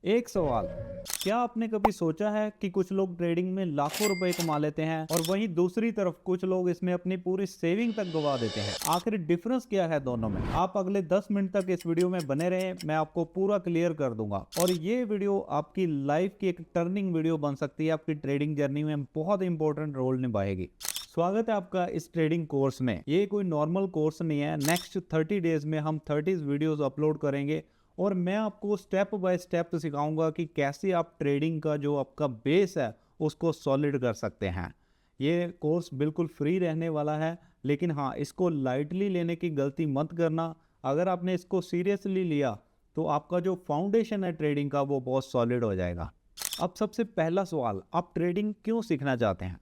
एक सवाल, क्या आपने कभी सोचा है कि कुछ लोग ट्रेडिंग में लाखों रुपए कमा लेते हैं और वहीं दूसरी तरफ कुछ लोग इसमें अपनी पूरी सेविंग तक गवा देते हैं। आखिर डिफरेंस क्या है दोनों में? आप अगले 10 मिनट तक इस वीडियो में बने रहें, मैं आपको पूरा क्लियर कर दूंगा और ये वीडियो आपकी लाइफ की एक टर्निंग वीडियो बन सकती है। आपकी ट्रेडिंग जर्नी में बहुत इंपॉर्टेंट रोल निभाएगी। स्वागत है आपका इस ट्रेडिंग कोर्स में। ये कोई नॉर्मल कोर्स नहीं है। नेक्स्ट 30 डेज में हम 30 वीडियोस अपलोड करेंगे और मैं आपको स्टेप बाय स्टेप सिखाऊंगा कि कैसे आप ट्रेडिंग का जो आपका बेस है उसको सॉलिड कर सकते हैं। ये कोर्स बिल्कुल फ्री रहने वाला है, लेकिन हाँ, इसको लाइटली लेने की गलती मत करना। अगर आपने इसको सीरियसली लिया तो आपका जो फाउंडेशन है ट्रेडिंग का वो बहुत सॉलिड हो जाएगा। अब सबसे पहला सवाल, आप ट्रेडिंग क्यों सीखना चाहते हैं?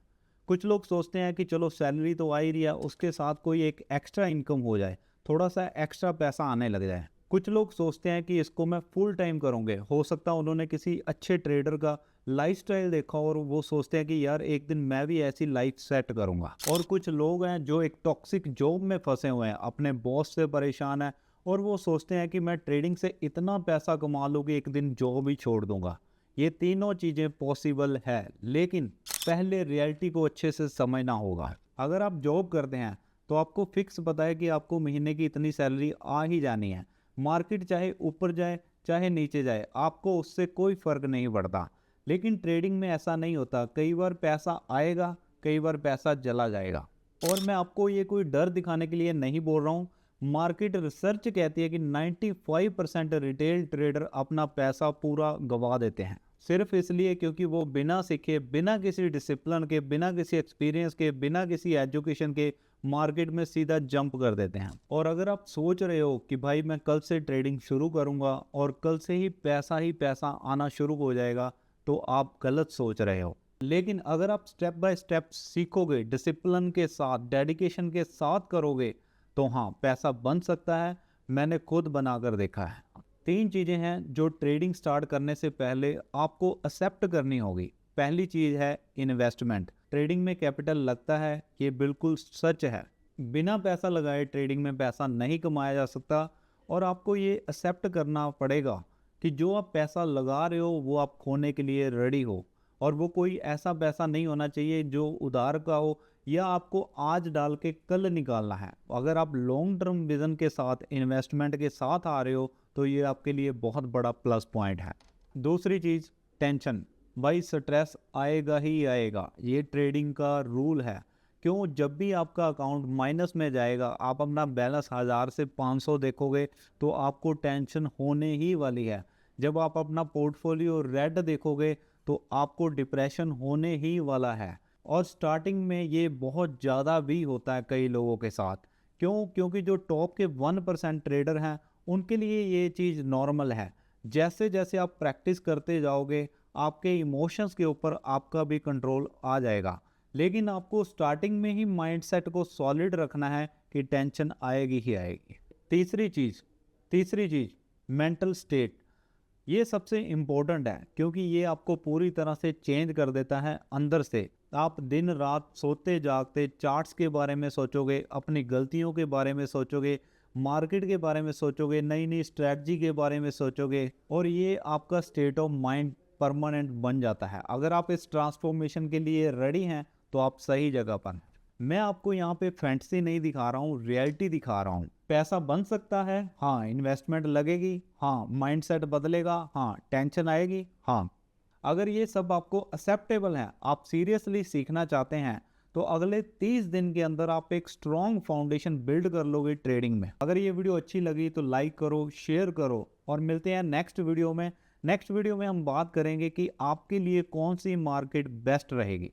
कुछ लोग सोचते हैं कि चलो सैलरी तो आ ही रही है, उसके साथ कोई एक एक्स्ट्रा इनकम हो जाए, थोड़ा सा एक्स्ट्रा पैसा आने लग जाए। कुछ लोग सोचते हैं कि इसको मैं फुल टाइम करूँगे। हो सकता है उन्होंने किसी अच्छे ट्रेडर का लाइफस्टाइल देखा और वो सोचते हैं कि यार एक दिन मैं भी ऐसी लाइफ सेट करूँगा। और कुछ लोग हैं जो एक टॉक्सिक जॉब में फंसे हुए हैं, अपने बॉस से परेशान है और वो सोचते हैं कि मैं ट्रेडिंग से इतना पैसा कमा लूँ कि एक दिन जॉब ही छोड़ दूंगा। ये तीनों चीज़ें पॉसिबल है, लेकिन पहले रियलिटी को अच्छे से समझना होगा। अगर आप जॉब करते हैं तो आपको फिक्स पता है कि आपको महीने की इतनी सैलरी आ ही जानी है। मार्केट चाहे ऊपर जाए चाहे नीचे जाए, आपको उससे कोई फ़र्क नहीं पड़ता। लेकिन ट्रेडिंग में ऐसा नहीं होता। कई बार पैसा आएगा, कई बार पैसा चला जाएगा। और मैं आपको ये कोई डर दिखाने के लिए नहीं बोल रहा हूँ। मार्केट रिसर्च कहती है कि 95% रिटेल ट्रेडर अपना पैसा पूरा गवा देते हैं, सिर्फ इसलिए क्योंकि वो बिना सीखे, बिना किसी डिसिप्लिन के, बिना किसी एक्सपीरियंस के, बिना किसी एजुकेशन के मार्केट में सीधा जंप कर देते हैं। और अगर आप सोच रहे हो कि भाई मैं कल से ट्रेडिंग शुरू करूंगा और कल से ही पैसा आना शुरू हो जाएगा, तो आप गलत सोच रहे हो। लेकिन अगर आप स्टेप बाय स्टेप सीखोगे, डिसिप्लिन के साथ, डेडिकेशन के साथ करोगे, तो हाँ, पैसा बन सकता है। मैंने खुद बनाकर देखा है। 3 चीज़ें हैं जो ट्रेडिंग स्टार्ट करने से पहले आपको एक्सेप्ट करनी होगी। पहली चीज़ है इन्वेस्टमेंट। ट्रेडिंग में कैपिटल लगता है, ये बिल्कुल सच है। बिना पैसा लगाए ट्रेडिंग में पैसा नहीं कमाया जा सकता। और आपको ये एक्सेप्ट करना पड़ेगा कि जो आप पैसा लगा रहे हो वो आप खोने के लिए रेडी हो। और वो कोई ऐसा पैसा नहीं होना चाहिए जो उधार का हो या आपको आज डाल के कल निकालना है। अगर आप लॉन्ग टर्म विजन के साथ, इन्वेस्टमेंट के साथ आ रहे हो, तो ये आपके लिए बहुत बड़ा प्लस पॉइंट है। दूसरी चीज़, टेंशन। भाई स्ट्रेस आएगा ही आएगा, ये ट्रेडिंग का रूल है। क्यों? जब भी आपका अकाउंट माइनस में जाएगा, आप अपना बैलेंस 1000 से 500 देखोगे तो आपको टेंशन होने ही वाली है। जब आप अपना पोर्टफोलियो रेड देखोगे तो आपको डिप्रेशन होने ही वाला है। और स्टार्टिंग में ये बहुत ज़्यादा भी होता है कई लोगों के साथ। क्यों? क्योंकि जो टॉप के 1% ट्रेडर हैं उनके लिए ये चीज़ नॉर्मल है। जैसे जैसे आप प्रैक्टिस करते जाओगे, आपके इमोशंस के ऊपर आपका भी कंट्रोल आ जाएगा। लेकिन आपको स्टार्टिंग में ही माइंडसेट को सॉलिड रखना है कि टेंशन आएगी ही आएगी। तीसरी चीज़, मेंटल स्टेट। ये सबसे इम्पोर्टेंट है क्योंकि ये आपको पूरी तरह से चेंज कर देता है अंदर से। आप दिन रात सोते जागते चार्ट्स के बारे में सोचोगे, अपनी गलतियों के बारे में सोचोगे, मार्केट के बारे में सोचोगे, नई नई स्ट्रैटेजी के बारे में सोचोगे और ये आपका स्टेट ऑफ माइंड परमानेंट बन जाता है। अगर आप इस ट्रांसफॉर्मेशन के लिए रेडी हैं तो आप सही जगह पर हैं। मैं आपको यहाँ पे फैंटेसी नहीं दिखा रहा हूँ, रियलिटी दिखा रहा हूँ। पैसा बन सकता है, हाँ। इन्वेस्टमेंट लगेगी, हाँ। माइंडसेट बदलेगा, हाँ। टेंशन आएगी, हाँ। अगर ये सब आपको एक्सेप्टेबल है, आप सीरियसली सीखना चाहते हैं, तो अगले 30 दिन के अंदर आप एक स्ट्रॉन्ग फाउंडेशन बिल्ड कर लोगे ट्रेडिंग में। अगर ये वीडियो अच्छी लगी तो लाइक करो, शेयर करो और मिलते हैं नेक्स्ट वीडियो में। नेक्स्ट वीडियो में हम बात करेंगे कि आपके लिए कौन सी मार्केट बेस्ट रहेगी।